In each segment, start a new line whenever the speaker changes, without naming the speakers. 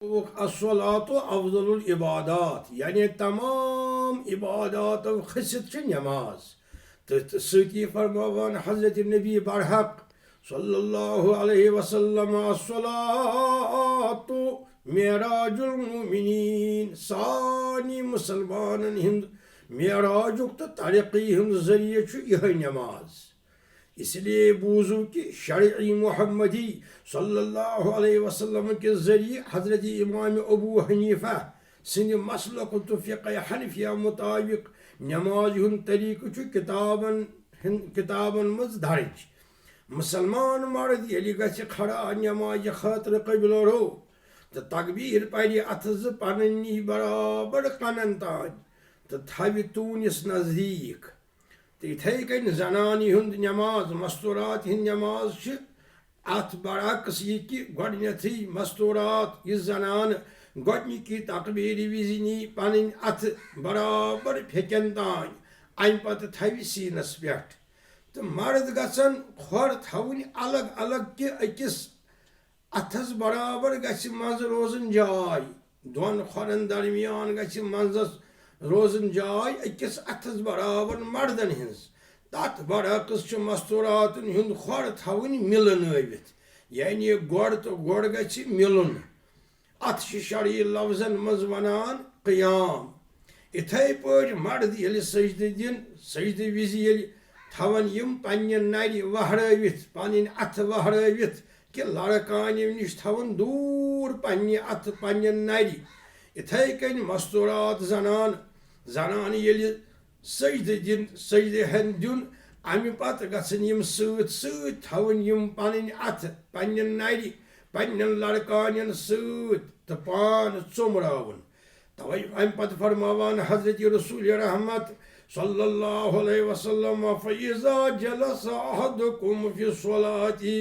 अस्सलातु अफजलुल इबादात यानी तमाम इबादात खसित नमाज तो सती फरमावान हजरत नबी बरहक सल्लल्लाहु अलैहि वसल्लम अस्सलातु मेराजुल मुमिनीन सानी मुसलमानन हिंद मेराजुक तो तरक्की हिंद जरिए यह नमाज। इसलिए बूजू कि शरई मोहम्मदी सल्लल्लाहु अलैहि वसल्लम के जरिए हजरत इमाम अबू हनीफा सिंध मसलक तो फ़िक़्ह हनफिया मुताबिक नमाज हुंद तरीक़ किताबन मज दर्ज। मुसलमान मर्द यलि गछि खड़ा नमाज खातिर क़िबल रो तो तकबीर परि अथ ज पन्नी बराबर कनन तान तो थवि तूनिस नज़दीक। तो इथे कन जनानी हुंद नमाज मस्तूरात हिंद नमाज अत बरक्स यह कि गथी मस्तूरात यह जनान गकी तकबीर विज नी पन अथ बराबर फेकन तान अम पत थवि सीनस पे तो मर्द गन खोर थवन अलग अलग कि अकिस अथस बराबर गज रोजन जाय दोन खोरन दरमियान गज मंजस रोजन जाय अकिस अथस बराबर मर्दन हिंस तथ बरक्स मस्तूरातन हुंद खोर थवन मिलनवित यानी गोड़ तो गोड़ गज मिलन अथ शरई लफ्जन मज वनान क़याम। इथे पे मर्द ये सजद दिन सजद विज थवन यम पन्ने नर वहरवित पन अथ वहरवित कि लड़कान नश थवन दूर पन्ने अथ पन्ने नर। इथे कन मस्तूरात जनान ये सजद दिन सजद हन दिन अमि पत गसन यम सत थवन यम पन अथ पन्ने नर पन्न लड़कान सत तो पान चुमरावन। तवै अम पत फरमावान हजरत रसूल रहमत सल्लल्लाहु अलैहि वसल्लम फ़इज़ा जलस अहदुकुम फ़ी स्वलाति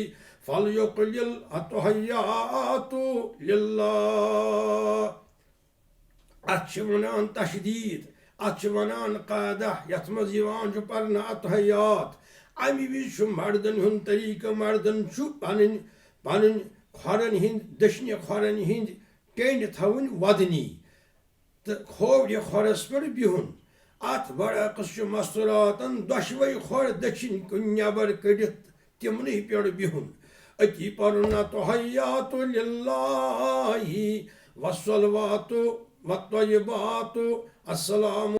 फलयुक़लिल अत्तहियातु लिल्लाह। अत वनान तशदीद अत वनान क़ादा यथ मज यवान पर्न अत्तहियात। अमि विज मर्दन हुंद तरीक़ मर्दन पन पन खोरन हिंद दशनि खोरन हिंद टेन थवन वदनी तो खोवड़ खोरस पे बिहुन अत बरक्स मस्तूरातन दशवै खोर दक्षिण कुन नबर कड़ित तिमन पे बिहुन अति पर्न तहय्यातु लिल्लाहि वस्सलवातु वत्तय्यिबातु अस्सलामु